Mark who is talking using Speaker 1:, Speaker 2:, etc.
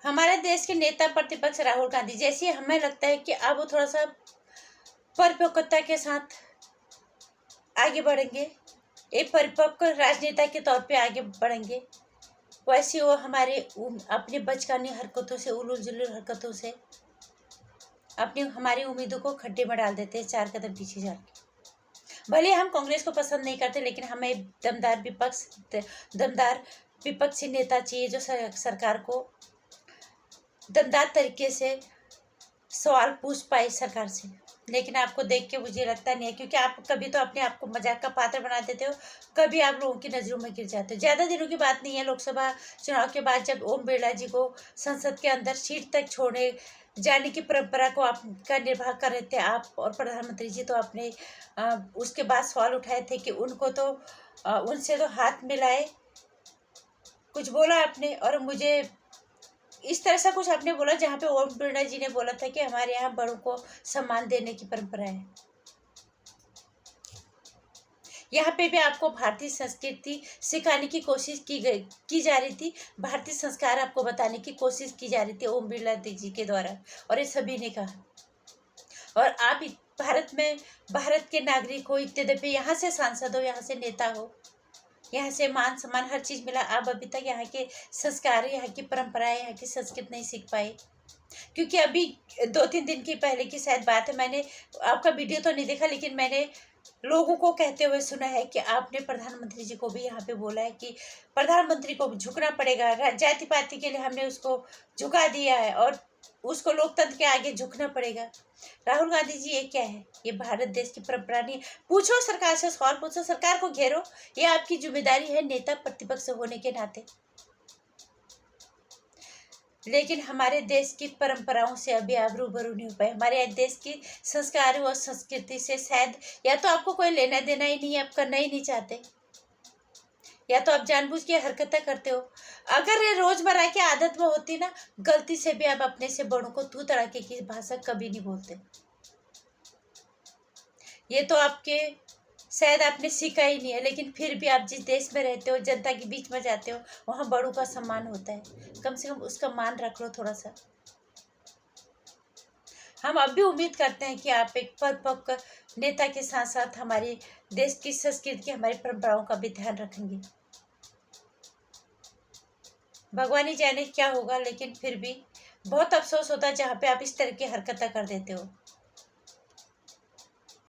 Speaker 1: हमारे देश के नेता प्रतिपक्ष राहुल गांधी, जैसे हमें लगता है कि अब वो थोड़ा सा परिपक्वता के साथ आगे बढ़ेंगे, एक परिपक्व राजनेता के तौर पे आगे बढ़ेंगे, वैसे वो हमारे अपने बचकानी हरकतों से, उलूल जुलूल हरकतों से अपनी हमारी उम्मीदों को खड्डे में डाल देते हैं, 4 कदम पीछे जाके। भले हम कांग्रेस को पसंद नहीं करते, लेकिन हमें दमदार विपक्षी नेता चाहिए जो सरकार को दमदार तरीके से सवाल पूछ पाए सरकार से। लेकिन आपको देख के मुझे लगता नहीं है, क्योंकि आप कभी तो अपने आप को मजाक का पात्र बना देते हो, कभी आप लोगों की नज़रों में गिर जाते हो। ज़्यादा दिनों की बात नहीं है, लोकसभा चुनाव के बाद जब ओम बिरला जी को संसद के अंदर सीट तक छोड़ने जाने की परंपरा को आपका निर्वाह कर रहे थे आप और प्रधानमंत्री जी, तो आपने उसके बाद सवाल उठाए थे कि उनको तो उनसे तो हाथ मिलाए, कुछ बोला आपने। और मुझे इस तरह से कुछ आपने बोला जहाँ पे ओम बिरला जी ने बोला था कि हमारे यहाँ बड़ों को सम्मान देने की परंपरा है। यहाँ पे भी आपको भारतीय संस्कृति सिखाने की कोशिश की जा रही थी, भारतीय संस्कार आपको बताने की कोशिश की जा रही थी ओम बिरला जी के द्वारा, और ये सभी ने कहा। और आप भारत के नागरिक हो, इतने दफे यहाँ से सांसद हो, यहाँ से नेता हो, यहाँ से मान सम्मान हर चीज़ मिला, आप अभी तक यहाँ के संस्कार, यहाँ की परंपराएं, यहाँ की संस्कृति नहीं सीख पाए। क्योंकि अभी 2-3 दिन की पहले की शायद बात है, मैंने आपका वीडियो तो नहीं देखा, लेकिन मैंने लोगों को कहते हुए सुना है कि आपने प्रधानमंत्री जी को भी यहाँ पे बोला है कि प्रधानमंत्री को झुकना पड़ेगा, जाति पाति के लिए हमने उसको झुका दिया है और उसको लोकतंत्र के आगे झुकना पड़ेगा। राहुल गांधी जी, ये क्या है? ये भारत देश की परंपरा नहीं है। पूछो सरकार से, सवाल पूछो, सरकार को घेरो, ये आपकी जिम्मेदारी है नेता प्रतिपक्ष होने के नाते। लेकिन हमारे देश की परंपराओं से अभी आप रूबरू नहीं हो पाए, हमारे देश की संस्कार और संस्कृति से शायद या तो आपको कोई लेना देना ही नहीं है, आप करना ही नहीं चाहते, या तो आप जानबूझ के हरकतें करते हो। अगर ये रोजमर्रा की आदत में होती ना, गलती से भी आप अपने से बड़ों को तू तड़ाके की भाषा कभी नहीं बोलते। ये तो आपके शायद आपने सीखा ही नहीं है, लेकिन फिर भी आप जिस देश में रहते हो, जनता के बीच में जाते हो, वहाँ बड़ों का सम्मान होता है। कम से कम उसका मान रख लो थोड़ा सा। हम अब भी उम्मीद करते हैं कि आप एक परिपक्व नेता के साथ साथ हमारे देश की संस्कृति की, हमारी परंपराओं का भी ध्यान रखेंगे। भगवान ही जाने क्या होगा, लेकिन फिर भी बहुत अफसोस होता है जहाँ पे आप इस तरह की हरकतें कर देते हो।